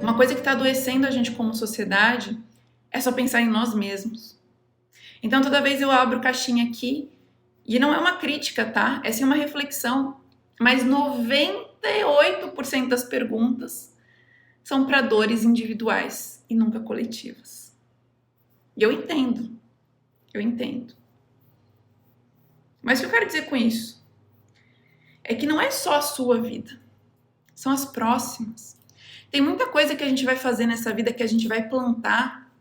Uma coisa que está adoecendo a gente como sociedade é só pensar em nós mesmos. Então, toda vez eu abro caixinha aqui, e não é uma crítica, tá? É sim uma reflexão, mas 98% das perguntas são para dores individuais e nunca coletivas. E eu entendo. Mas o que eu quero dizer com isso é que não é só a sua vida, são as próximas. Tem muita coisa que a gente vai fazer nessa vida que a gente vai plantar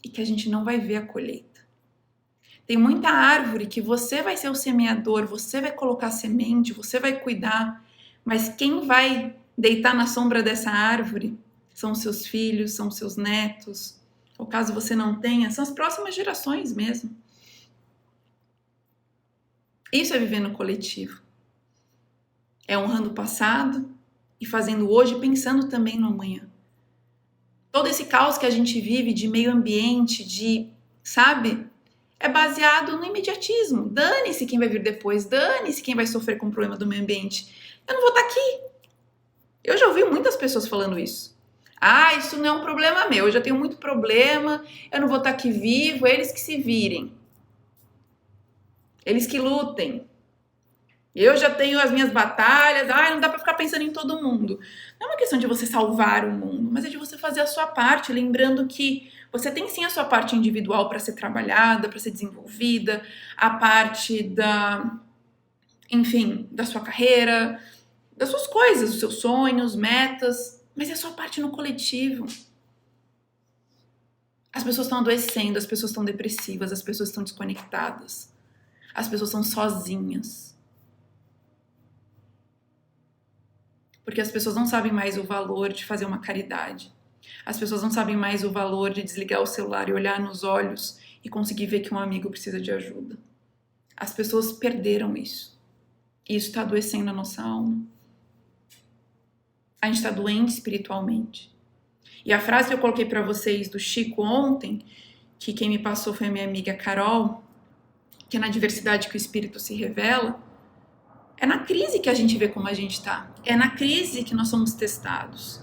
e que a gente não vai ver a colheita. Tem muita árvore que você vai ser o semeador, você vai colocar semente, você vai cuidar, mas quem vai deitar na sombra dessa árvore são os seus filhos, são os seus netos, ou caso você não tenha, são as próximas gerações mesmo. Isso é viver no coletivo. É honrando o passado e fazendo hoje, pensando também no amanhã. Todo esse caos que a gente vive de meio ambiente, sabe? É baseado no imediatismo. Dane-se quem vai vir depois, dane-se quem vai sofrer com o problema do meio ambiente. Eu não vou estar aqui. Eu já ouvi muitas pessoas falando isso. Ah, isso não é um problema meu, eu já tenho muito problema, eu não vou estar aqui vivo, eles que se virem. Eles que lutem. Eu já tenho as minhas batalhas, não dá pra ficar pensando em todo mundo. Não é uma questão de você salvar o mundo, mas é de você fazer a sua parte, lembrando que você tem sim a sua parte individual para ser trabalhada, para ser desenvolvida, a parte da sua carreira, das suas coisas, dos seus sonhos, metas, mas é a sua parte no coletivo. As pessoas estão adoecendo, as pessoas estão depressivas, as pessoas estão desconectadas, as pessoas estão sozinhas. Porque as pessoas não sabem mais o valor de fazer uma caridade. As pessoas não sabem mais o valor de desligar o celular e olhar nos olhos e conseguir ver que um amigo precisa de ajuda. As pessoas perderam isso. E isso está adoecendo a nossa alma. A gente está doente espiritualmente. E a frase que eu coloquei para vocês do Chico ontem, que quem me passou foi a minha amiga Carol, que é na diversidade que o espírito se revela, é na crise que a gente vê como a gente tá. É na crise que nós somos testados.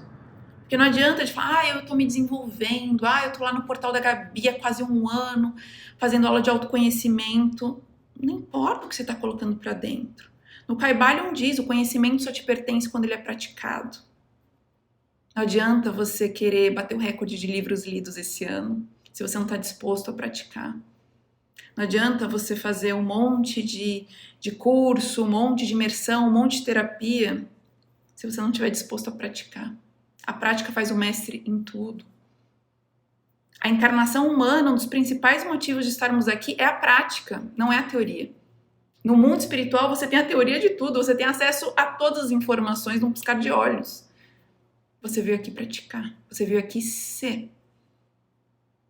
Porque não adianta de falar, eu tô me desenvolvendo, eu tô lá no portal da Gabi há quase 1 ano, fazendo aula de autoconhecimento. Não importa o que você tá colocando pra dentro. No Kybalion diz, o conhecimento só te pertence quando ele é praticado. Não adianta você querer bater o recorde de livros lidos esse ano, se você não tá disposto a praticar. Não adianta você fazer um monte de curso, um monte de imersão, um monte de terapia, se você não estiver disposto a praticar. A prática faz o mestre em tudo. A encarnação humana, um dos principais motivos de estarmos aqui é a prática, não é a teoria. No mundo espiritual, você tem a teoria de tudo, você tem acesso a todas as informações num piscar de olhos. Você veio aqui praticar, você veio aqui ser.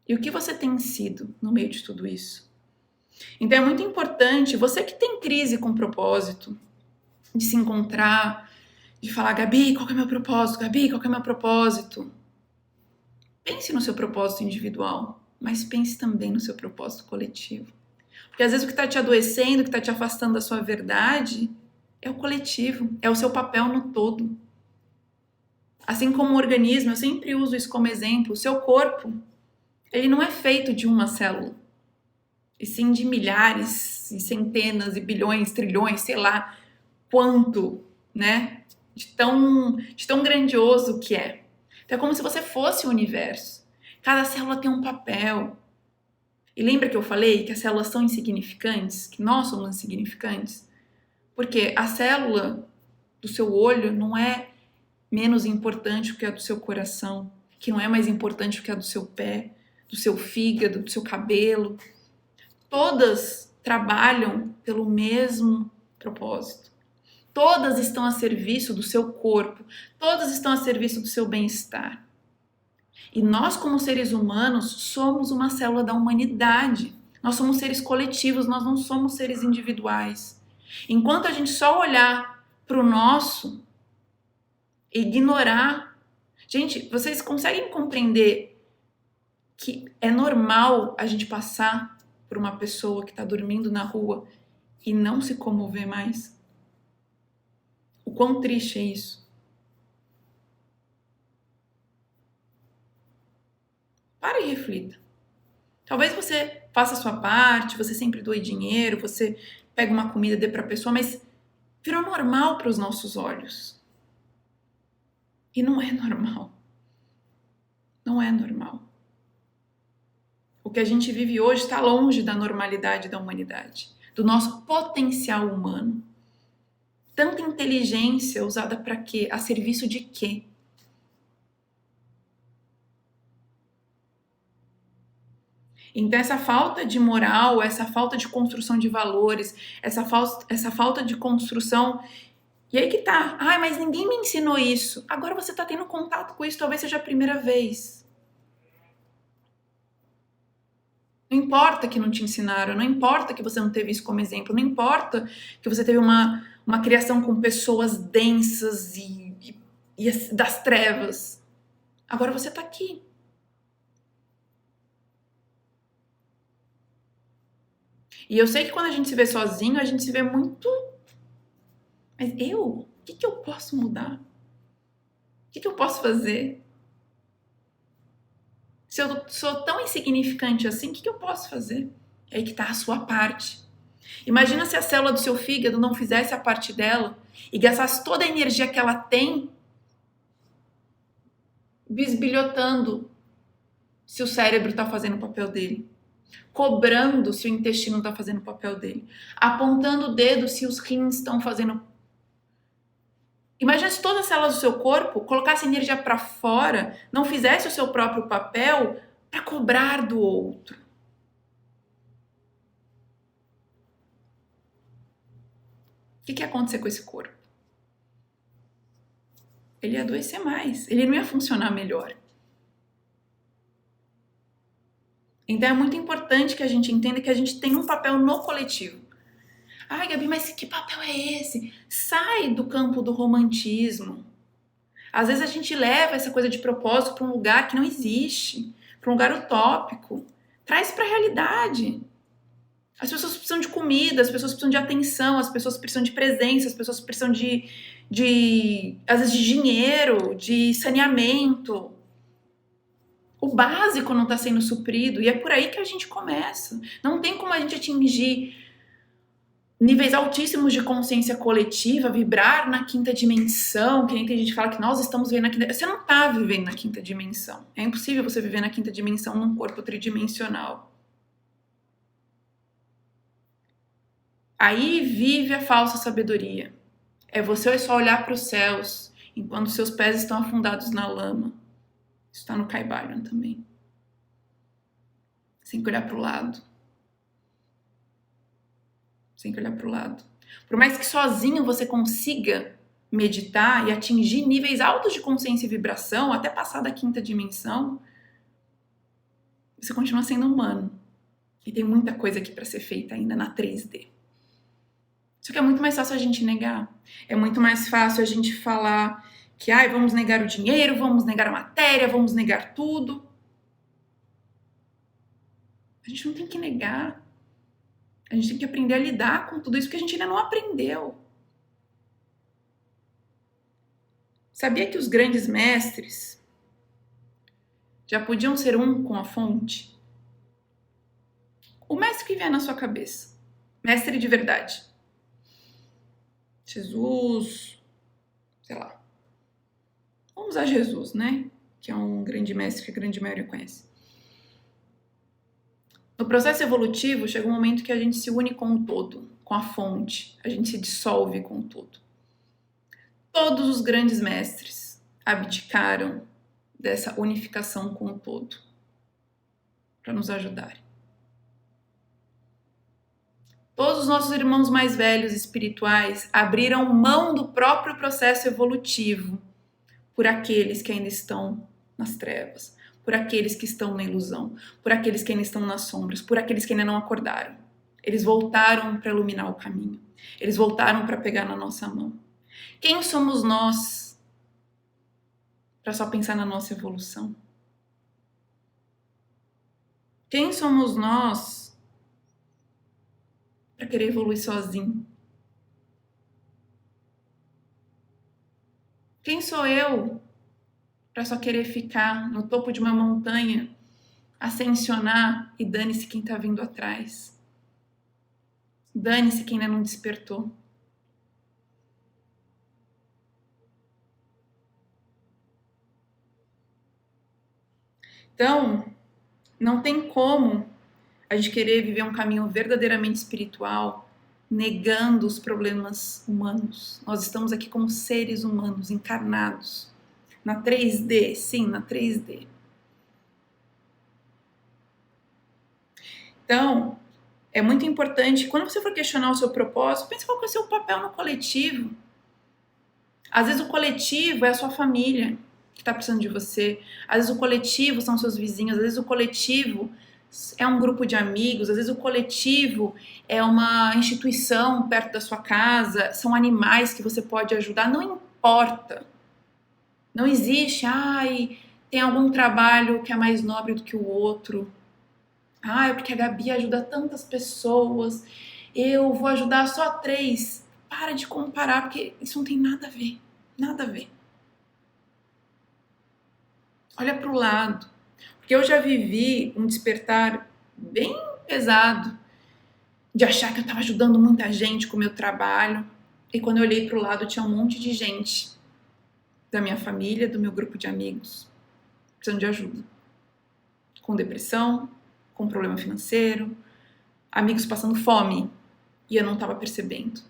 E o que você tem sido no meio de tudo isso? Então é muito importante, você que tem crise com propósito, de se encontrar, de falar, Gabi, qual que é meu propósito? Gabi, qual que é meu propósito? Pense no seu propósito individual, mas pense também no seu propósito coletivo. Porque às vezes o que está te adoecendo, o que está te afastando da sua verdade, é o coletivo, é o seu papel no todo. Assim como o organismo, eu sempre uso isso como exemplo, o seu corpo, ele não é feito de uma célula, e sim de milhares, e centenas, e bilhões, trilhões, sei lá quanto, né? De tão grandioso que é. Então é como se você fosse o universo. Cada célula tem um papel. E lembra que eu falei que as células são insignificantes? Que nós somos insignificantes? Porque a célula do seu olho não é menos importante que a do seu coração, que não é mais importante que a do seu pé, do seu fígado, do seu cabelo. Todas trabalham pelo mesmo propósito. Todas estão a serviço do seu corpo, todas estão a serviço do seu bem-estar. E nós, como seres humanos, somos uma célula da humanidade. Nós somos seres coletivos, nós não somos seres individuais. Enquanto a gente só olhar para o nosso, ignorar... Gente, vocês conseguem compreender que é normal a gente passar por uma pessoa que está dormindo na rua e não se comover mais? O quão triste é isso? Para e reflita. Talvez você faça a sua parte, você sempre doe dinheiro, você pega uma comida e dê para a pessoa, mas virou normal para os nossos olhos. E não é normal. Não é normal. O que a gente vive hoje está longe da normalidade da humanidade, do nosso potencial humano. Tanta inteligência usada para quê? A serviço de quê? Então, essa falta de moral, essa falta de construção de valores, essa falta de construção. E aí que tá. Ai, mas ninguém me ensinou isso. Agora você tá tendo contato com isso, talvez seja a primeira vez. Não importa que não te ensinaram, não importa que você não teve isso como exemplo, não importa que você teve uma criação com pessoas densas e das trevas. Agora você tá aqui. E eu sei que quando a gente se vê sozinho, a gente se vê muito... Mas o que eu posso mudar? O que eu posso fazer? Se eu sou tão insignificante assim, o que eu posso fazer? É aí que tá a sua parte. Imagina se a célula do seu fígado não fizesse a parte dela e gastasse toda a energia que ela tem bisbilhotando se o cérebro está fazendo o papel dele, cobrando se o intestino está fazendo o papel dele, apontando o dedo se os rins estão fazendo. Imagina se todas as células do seu corpo colocassem energia para fora, não fizesse o seu próprio papel para cobrar do outro. O que ia acontecer com esse corpo? Ele ia adoecer mais, ele não ia funcionar melhor. Então é muito importante que a gente entenda que a gente tem um papel no coletivo. Ai, Gabi, mas que papel é esse? Sai do campo do romantismo. Às vezes a gente leva essa coisa de propósito para um lugar que não existe, para um lugar utópico. Traz para a realidade. As pessoas precisam de comida, as pessoas precisam de atenção, as pessoas precisam de presença, as pessoas precisam às vezes de dinheiro, de saneamento. O básico não está sendo suprido e é por aí que a gente começa. Não tem como a gente atingir níveis altíssimos de consciência coletiva, vibrar na quinta dimensão, que nem tem gente que fala que nós estamos vivendo na quinta... Você não está vivendo na quinta dimensão. É impossível você viver na quinta dimensão num corpo tridimensional. Aí vive a falsa sabedoria. É você só olhar para os céus enquanto seus pés estão afundados na lama. Isso está no Kybalion também. Sem olhar para o lado. Sem olhar para o lado. Por mais que sozinho você consiga meditar e atingir níveis altos de consciência e vibração, até passar da quinta dimensão, você continua sendo humano. E tem muita coisa aqui para ser feita ainda na 3D. Só que é muito mais fácil a gente negar. É muito mais fácil a gente falar que vamos negar o dinheiro, vamos negar a matéria, vamos negar tudo. A gente não tem que negar. A gente tem que aprender a lidar com tudo isso que a gente ainda não aprendeu. Sabia que os grandes mestres já podiam ser um com a fonte? O mestre que vier na sua cabeça. Mestre de verdade. Jesus, sei lá. Vamos usar Jesus, né? Que é um grande mestre que a grande maioria conhece. No processo evolutivo, chega um momento que a gente se une com o todo, com a fonte. A gente se dissolve com o todo. Todos os grandes mestres abdicaram dessa unificação com o todo para nos ajudarem. Todos os nossos irmãos mais velhos espirituais abriram mão do próprio processo evolutivo por aqueles que ainda estão nas trevas, por aqueles que estão na ilusão, por aqueles que ainda estão nas sombras, por aqueles que ainda não acordaram. Eles voltaram para iluminar o caminho. Eles voltaram para pegar na nossa mão. Quem somos nós para só pensar na nossa evolução? Quem somos nós para querer evoluir sozinho? Quem sou eu para só querer ficar no topo de uma montanha ascensionar e dane-se quem tá vindo atrás. Dane-se quem ainda não despertou. Então, não tem como a gente querer viver um caminho verdadeiramente espiritual negando os problemas humanos. Nós estamos aqui como seres humanos encarnados na 3D, sim, na 3D. Então, é muito importante, quando você for questionar o seu propósito, pense qual que é o seu papel no coletivo. Às vezes o coletivo é a sua família que está precisando de você. Às vezes o coletivo são seus vizinhos. Às vezes o coletivo é um grupo de amigos. Às vezes o coletivo é uma instituição perto da sua casa. São animais que você pode ajudar. Não importa. Não existe, tem algum trabalho que é mais nobre do que o outro. É porque a Gabi ajuda tantas pessoas. Eu vou ajudar só 3. Para de comparar, porque isso não tem nada a ver. Nada a ver. Olha para o lado. Porque eu já vivi um despertar bem pesado de achar que eu estava ajudando muita gente com o meu trabalho. E quando eu olhei para o lado, tinha um monte de gente da minha família, do meu grupo de amigos, precisando de ajuda. Com depressão, com problema financeiro, amigos passando fome. E eu não estava percebendo.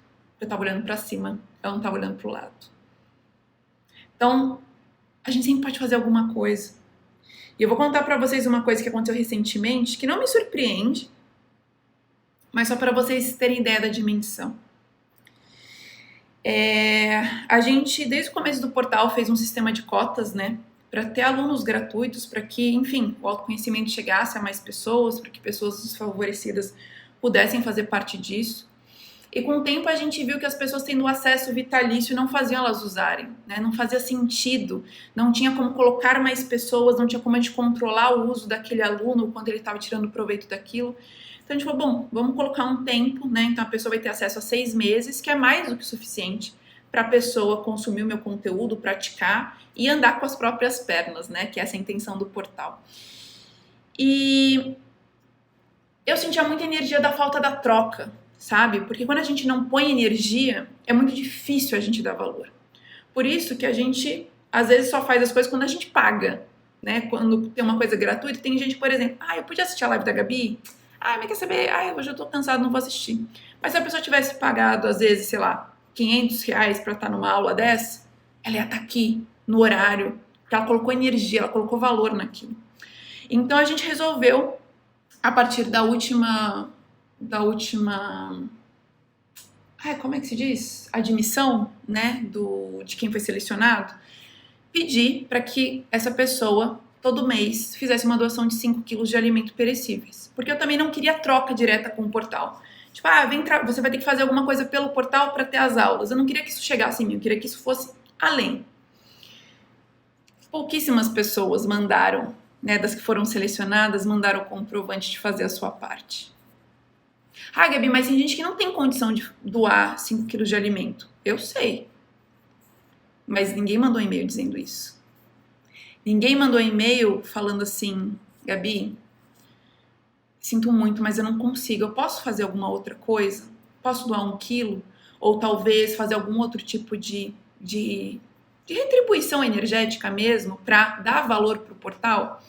Eu estava olhando para cima, eu não estava olhando para o lado. Então, a gente sempre pode fazer alguma coisa. E eu vou contar para vocês uma coisa que aconteceu recentemente, que não me surpreende, mas só para vocês terem ideia da dimensão. A gente, desde o começo do portal, fez um sistema de cotas, né? Para ter alunos gratuitos, para que, enfim, o autoconhecimento chegasse a mais pessoas, para que pessoas desfavorecidas pudessem fazer parte disso. E com o tempo a gente viu que as pessoas tendo acesso vitalício não faziam elas usarem, né? Não fazia sentido, não tinha como colocar mais pessoas, não tinha como a gente controlar o uso daquele aluno, quando ele estava tirando proveito daquilo. Então a gente falou, bom, vamos colocar um tempo, né? Então a pessoa vai ter acesso a 6 meses, que é mais do que suficiente para a pessoa consumir o meu conteúdo, praticar e andar com as próprias pernas, né? Que é essa a intenção do portal. E eu sentia muita energia da falta da troca, sabe? Porque quando a gente não põe energia, é muito difícil a gente dar valor. Por isso que a gente, às vezes, só faz as coisas quando a gente paga, né? Quando tem uma coisa gratuita, tem gente, por exemplo, eu podia assistir a live da Gabi? Mas quer saber? Hoje eu tô cansado, não vou assistir. Mas se a pessoa tivesse pagado, às vezes, sei lá, R$500 pra estar numa aula dessa, ela ia estar aqui, no horário, porque ela colocou energia, ela colocou valor naquilo. Então a gente resolveu, a partir da última, como é que se diz? Admissão, né, de quem foi selecionado, pedir para que essa pessoa, todo mês, fizesse uma doação de 5 quilos de alimentos perecíveis. Porque eu também não queria troca direta com o portal. Tipo, você vai ter que fazer alguma coisa pelo portal para ter as aulas. Eu não queria que isso chegasse em mim, eu queria que isso fosse além. Pouquíssimas pessoas mandaram, né, das que foram selecionadas, mandaram o comprovante de fazer a sua parte. Gabi, mas tem gente que não tem condição de doar 5 quilos de alimento. Eu sei. Mas ninguém mandou e-mail dizendo isso. Ninguém mandou e-mail falando assim, Gabi, sinto muito, mas eu não consigo. Eu posso fazer alguma outra coisa? Posso doar 1 quilo? Ou talvez fazer algum outro tipo de retribuição energética mesmo para dar valor para o portal?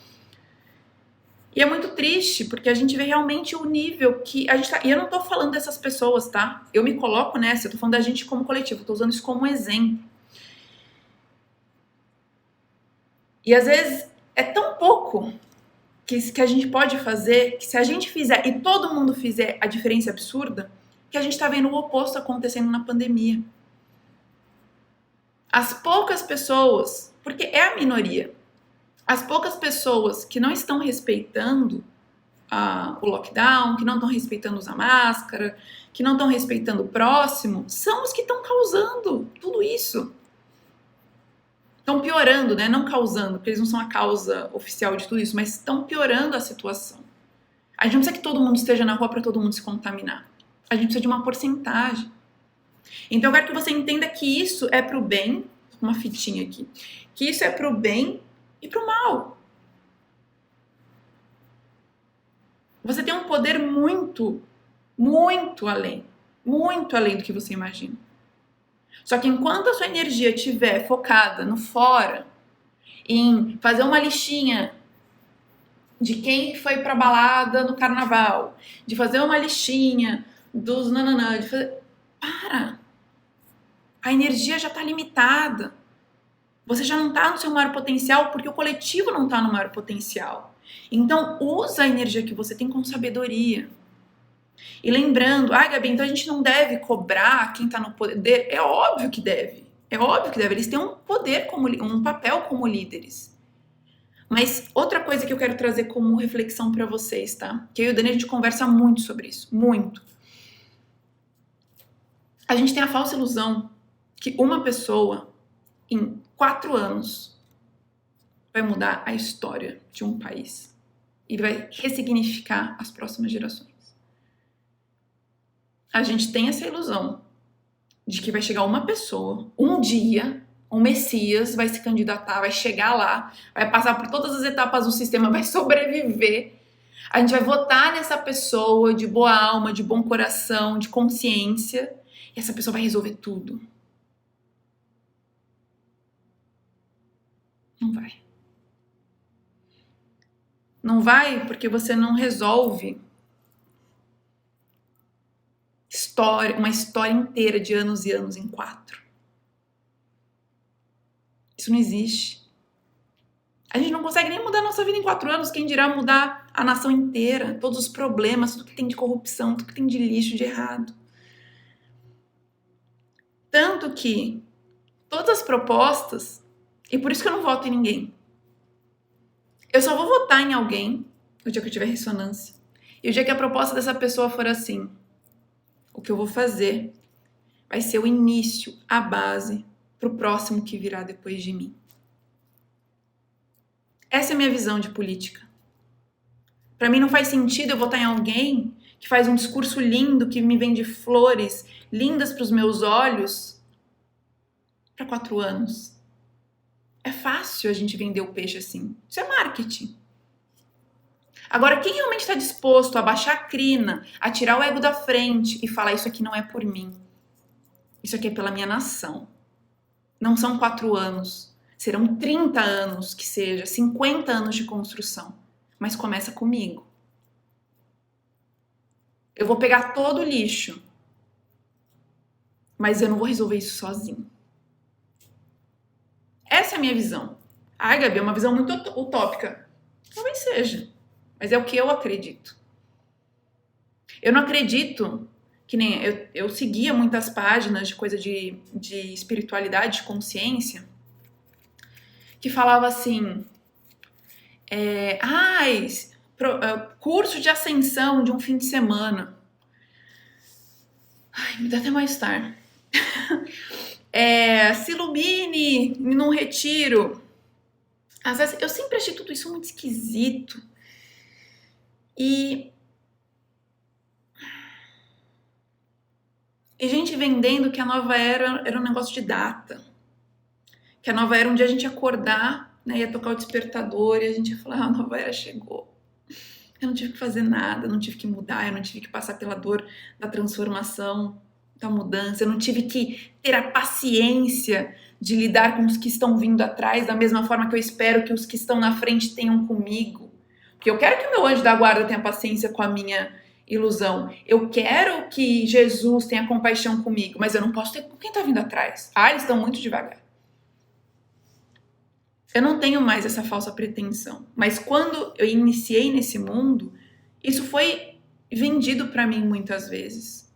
E é muito triste, porque a gente vê realmente o nível que a gente tá... E eu não tô falando dessas pessoas, tá? Eu me coloco nessa, eu tô falando da gente como coletivo, eu tô usando isso como exemplo. E às vezes é tão pouco que a gente pode fazer, que se a gente fizer e todo mundo fizer a diferença absurda, que a gente tá vendo o oposto acontecendo na pandemia. As poucas pessoas, porque é a minoria, as poucas pessoas que não estão respeitando o lockdown, que não estão respeitando usar máscara, que não estão respeitando o próximo, são os que estão causando tudo isso. Estão piorando, né? Não causando, porque eles não são a causa oficial de tudo isso, mas estão piorando a situação. A gente não precisa que todo mundo esteja na rua para todo mundo se contaminar. A gente precisa de uma porcentagem. Então eu quero que você entenda que isso é pro bem, uma fitinha aqui, que isso é pro bem e pro mal. Você tem um poder muito, muito além do que você imagina. Só que enquanto a sua energia estiver focada no fora, em fazer uma listinha de quem foi pra balada no carnaval, de fazer uma listinha dos nananã, de fazer... Para! A energia já tá limitada. Você já não tá no seu maior potencial porque o coletivo não tá no maior potencial. Então, usa a energia que você tem com sabedoria. E lembrando, Gabi, então a gente não deve cobrar quem tá no poder. É óbvio que deve. É óbvio que deve. Eles têm um poder, um papel como líderes. Mas outra coisa que eu quero trazer como reflexão para vocês, tá? Que eu e o Dani, a gente conversa muito sobre isso. Muito. A gente tem a falsa ilusão que uma pessoa, em 4 anos, vai mudar a história de um país. E vai ressignificar as próximas gerações. A gente tem essa ilusão de que vai chegar uma pessoa, um dia, um Messias vai se candidatar, vai chegar lá, vai passar por todas as etapas do sistema, vai sobreviver. A gente vai votar nessa pessoa de boa alma, de bom coração, de consciência, e essa pessoa vai resolver tudo. Não vai. Não vai porque você não resolve uma história inteira de anos e anos em 4. Isso não existe. A gente não consegue nem mudar a nossa vida em 4 anos, quem dirá mudar a nação inteira, todos os problemas, tudo que tem de corrupção, tudo que tem de lixo, de errado. Tanto que todas as propostas, e por isso que eu não voto em ninguém, eu só vou votar em alguém no dia que eu tiver ressonância. E o dia que a proposta dessa pessoa for assim, o que eu vou fazer vai ser o início, a base para o próximo que virá depois de mim. Essa é a minha visão de política. Para mim não faz sentido eu votar em alguém que faz um discurso lindo, que me vende flores lindas para os meus olhos para 4 anos. É fácil a gente vender o peixe assim. Isso é marketing. Agora, quem realmente está disposto a baixar a crina, a tirar o ego da frente e falar isso aqui não é por mim, isso aqui é pela minha nação. Não são 4 anos, serão 30 anos que seja, 50 anos de construção, mas começa comigo. Eu vou pegar todo o lixo, mas eu não vou resolver isso sozinho. Essa é a minha visão. Ai, Gabi, é uma visão muito utópica. Talvez seja, mas é o que eu acredito. Eu não acredito que nem... Eu seguia muitas páginas de coisa de espiritualidade, de consciência, que falava assim... curso de ascensão de um fim de semana. Ai, me dá até mal-estar. Se ilumine num retiro. Às vezes, eu sempre achei tudo isso muito esquisito. E gente vendendo que a nova era um negócio de data. Que a nova era um dia a gente ia acordar, né, ia tocar o despertador e a gente ia falar, a nova era chegou. Eu não tive que fazer nada, eu não tive que mudar, eu não tive que passar pela dor da transformação, da mudança, eu não tive que ter a paciência de lidar com os que estão vindo atrás da mesma forma que eu espero que os que estão na frente tenham comigo. Porque eu quero que o meu anjo da guarda tenha paciência com a minha ilusão. Eu quero que Jesus tenha compaixão comigo, mas eu não posso ter com quem está vindo atrás. Eles estão muito devagar. Eu não tenho mais essa falsa pretensão. Mas quando eu iniciei nesse mundo, isso foi vendido para mim muitas vezes.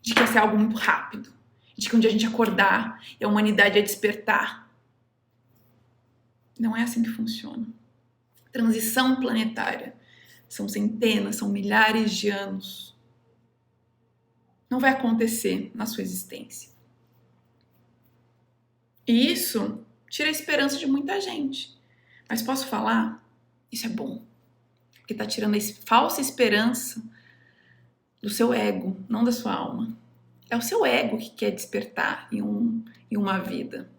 De que ia ser algo muito rápido. De que um dia a gente ia acordar e a humanidade ia despertar. Não é assim que funciona. Transição planetária. São centenas, são milhares de anos. Não vai acontecer na sua existência. E isso tira a esperança de muita gente. Mas posso falar? Isso é bom. Porque tá tirando a falsa esperança do seu ego, não da sua alma. É o seu ego que quer despertar em uma vida.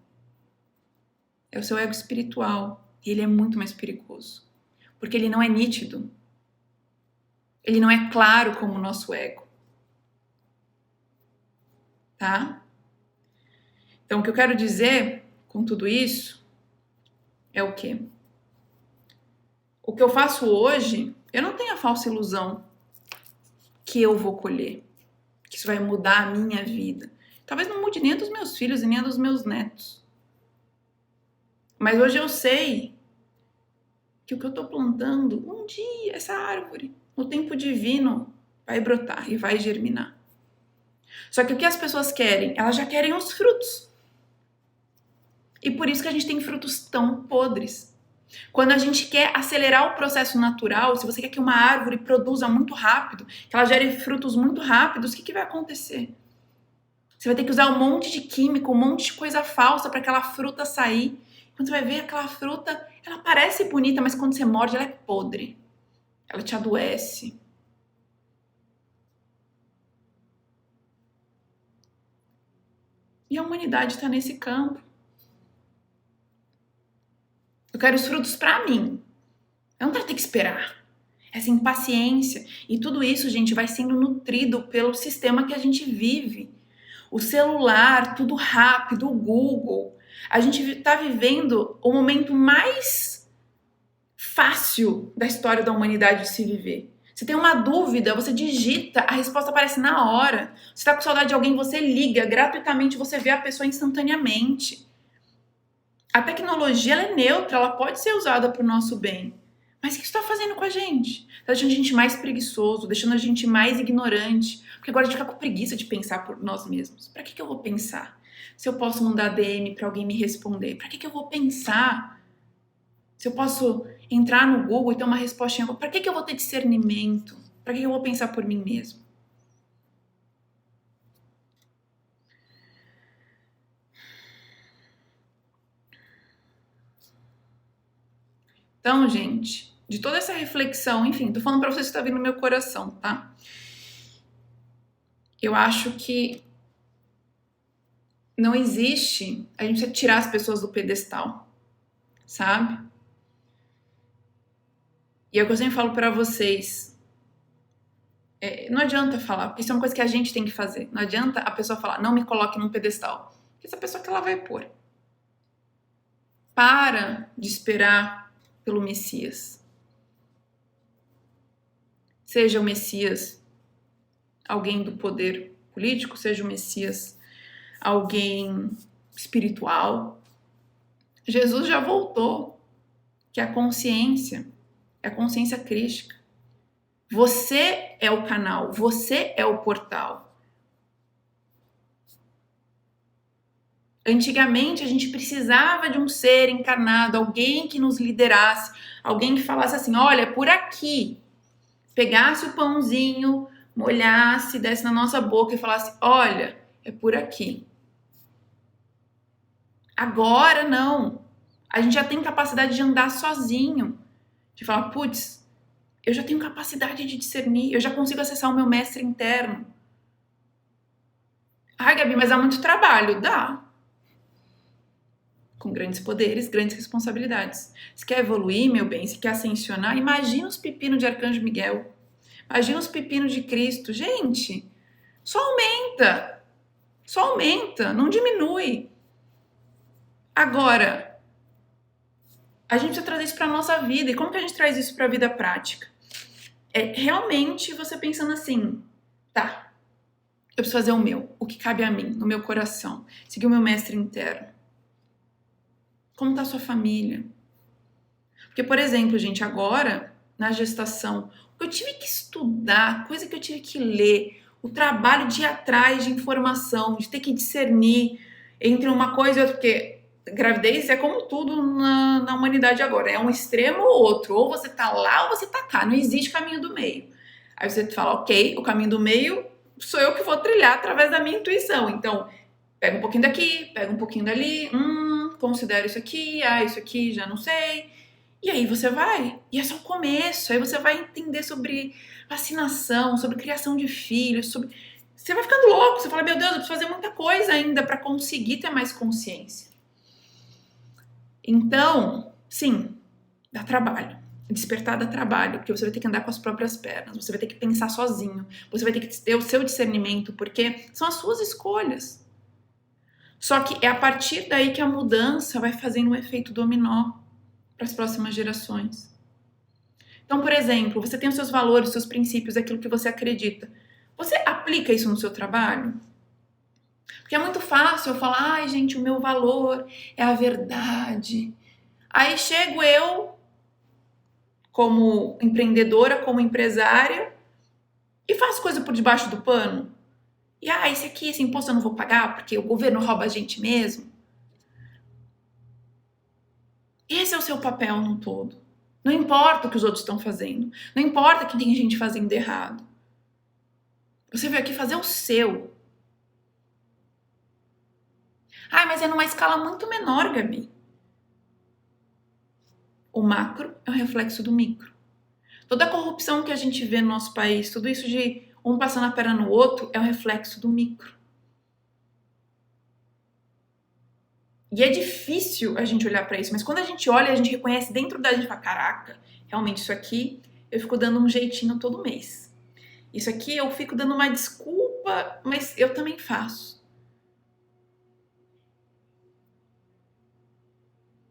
É o seu ego espiritual. E ele é muito mais perigoso. Porque ele não é nítido. Ele não é claro como o nosso ego. Tá? Então, o que eu quero dizer com tudo isso é o quê? O que eu faço hoje, eu não tenho a falsa ilusão que eu vou colher, que isso vai mudar a minha vida. Talvez não mude nem a dos meus filhos e nem a dos meus netos. Mas hoje eu sei que o que eu estou plantando, um dia essa árvore, no tempo divino, vai brotar e vai germinar. Só que o que as pessoas querem? Elas já querem os frutos. E por isso que a gente tem frutos tão podres. Quando a gente quer acelerar o processo natural, se você quer que uma árvore produza muito rápido, que ela gere frutos muito rápidos, o que vai acontecer? Você vai ter que usar um monte de químico, um monte de coisa falsa para aquela fruta sair. Quando você vai ver aquela fruta, ela parece bonita, mas quando você morde, ela é podre. Ela te adoece. E a humanidade está nesse campo. Eu quero os frutos para mim. Eu não quero ter que esperar. Essa impaciência. E tudo isso, gente, vai sendo nutrido pelo sistema que a gente vive. O celular, tudo rápido, o Google. A gente está vivendo o momento mais fácil da história da humanidade de se viver. Você tem uma dúvida, você digita, a resposta aparece na hora. Você está com saudade de alguém, você liga gratuitamente, você vê a pessoa instantaneamente. A tecnologia ela é neutra, ela pode ser usada para o nosso bem. Mas o que isso está fazendo com a gente? Está deixando a gente mais preguiçoso, deixando a gente mais ignorante. Porque agora a gente fica com preguiça de pensar por nós mesmos. Para que eu vou pensar? Se eu posso mandar DM para alguém me responder, para que eu vou pensar? Se eu posso entrar no Google e ter uma resposta em algo, para que eu vou ter discernimento? Para que eu vou pensar por mim mesmo? Então, gente, de toda essa reflexão, enfim, tô falando pra vocês que tá vindo no meu coração, tá? Eu acho que não existe, a gente precisa tirar as pessoas do pedestal, sabe? E é o que eu sempre falo pra vocês, não adianta falar, porque isso é uma coisa que a gente tem que fazer. Não adianta a pessoa falar, não me coloque num pedestal, porque essa pessoa que ela vai pôr. Para de esperar pelo Messias. Seja o Messias alguém do poder político, seja o Messias alguém espiritual. Jesus já voltou, que é a consciência crística. Você é o canal, você é o portal. Antigamente a gente precisava de um ser encarnado, alguém que nos liderasse, alguém que falasse assim, olha, por aqui, pegasse o pãozinho, molhasse, desse na nossa boca e falasse, olha, é por aqui. Agora não. A gente já tem capacidade de andar sozinho, de falar, putz, eu já tenho capacidade de discernir, eu já consigo acessar o meu mestre interno. Ai, Gabi, mas dá muito trabalho. Dá. Com grandes poderes, grandes responsabilidades. Se quer evoluir, meu bem, se quer ascensionar, imagina os pepinos de Arcanjo Miguel. Imagina os pepinos de Cristo. Gente, só aumenta, não diminui. Agora, a gente precisa trazer isso para a nossa vida. E como que a gente traz isso para a vida prática? É realmente você pensando assim, tá, eu preciso fazer o meu, o que cabe a mim, no meu coração, seguir o meu mestre interno. Como tá a sua família? Porque, por exemplo, gente, agora, na gestação, eu tive que estudar, coisa que eu tive que ler, o trabalho de ir atrás de informação, de ter que discernir entre uma coisa e outra, porque gravidez é como tudo na humanidade agora, é um extremo ou outro, ou você tá lá ou você tá cá, não existe caminho do meio. Aí você fala, ok, o caminho do meio sou eu que vou trilhar através da minha intuição, então pega um pouquinho daqui, pega um pouquinho dali, considero isso aqui já não sei. E aí você vai, e é só o começo, aí você vai entender sobre vacinação, sobre criação de filhos, sobre... Você vai ficando louco, você fala, meu Deus, eu preciso fazer muita coisa ainda para conseguir ter mais consciência. Então, sim, dá trabalho. Despertar dá trabalho, porque você vai ter que andar com as próprias pernas, você vai ter que pensar sozinho, você vai ter que ter o seu discernimento, porque são as suas escolhas. Só que é a partir daí que a mudança vai fazendo um efeito dominó para as próximas gerações. Então, por exemplo, você tem os seus valores, os seus princípios, aquilo que você acredita. Você aplica isso no seu trabalho? Porque é muito fácil eu falar, ai gente, o meu valor é a verdade. Aí chego eu, como empreendedora, como empresária, e faço coisa por debaixo do pano. E esse imposto eu não vou pagar porque o governo rouba a gente mesmo. Esse é o seu papel no todo. Não importa o que os outros estão fazendo. Não importa que tem gente fazendo errado. Você veio aqui fazer o seu. Mas é numa escala muito menor, Gabi. O macro é o reflexo do micro. Toda a corrupção que a gente vê no nosso país, tudo isso de um passando a perna no outro, é o reflexo do micro. E é difícil a gente olhar para isso, mas quando a gente olha, a gente reconhece dentro da gente, fala, caraca, realmente isso aqui eu fico dando um jeitinho todo mês. Isso aqui eu fico dando uma desculpa, mas eu também faço.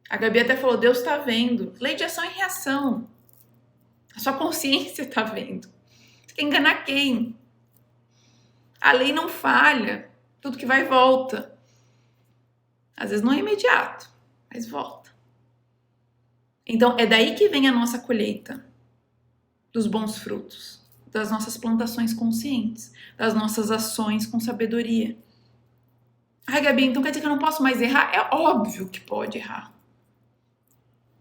A Gabi até falou, Deus está vendo. Lei de ação e reação. A sua consciência está vendo. Você quer enganar quem? A lei não falha. Tudo que vai volta. Às vezes não é imediato, mas volta. Então, é daí que vem a nossa colheita dos bons frutos, das nossas plantações conscientes, das nossas ações com sabedoria. Ai, Gabi, então quer dizer que eu não posso mais errar? É óbvio que pode errar.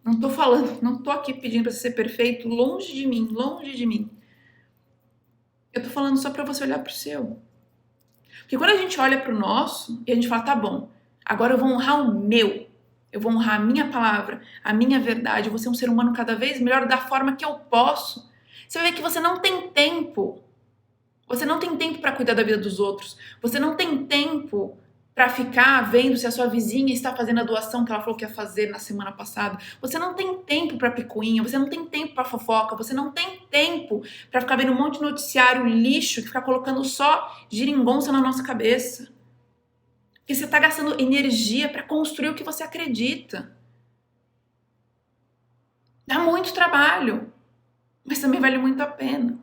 Não tô falando, não tô aqui pedindo para você ser perfeito, longe de mim, longe de mim. Eu tô falando só para você olhar pro seu. Porque quando a gente olha pro nosso e a gente fala, tá bom, agora eu vou honrar o meu. Eu vou honrar a minha palavra, a minha verdade. Eu vou ser um ser humano cada vez melhor da forma que eu posso. Você vai ver que você não tem tempo. Você não tem tempo para cuidar da vida dos outros. Você não tem tempo para ficar vendo se a sua vizinha está fazendo a doação que ela falou que ia fazer na semana passada. Você não tem tempo para picuinha. Você não tem tempo para fofoca. Você não tem tempo para ficar vendo um monte de noticiário lixo que fica colocando só geringonça na nossa cabeça. Porque você está gastando energia para construir o que você acredita. Dá muito trabalho, mas também vale muito a pena.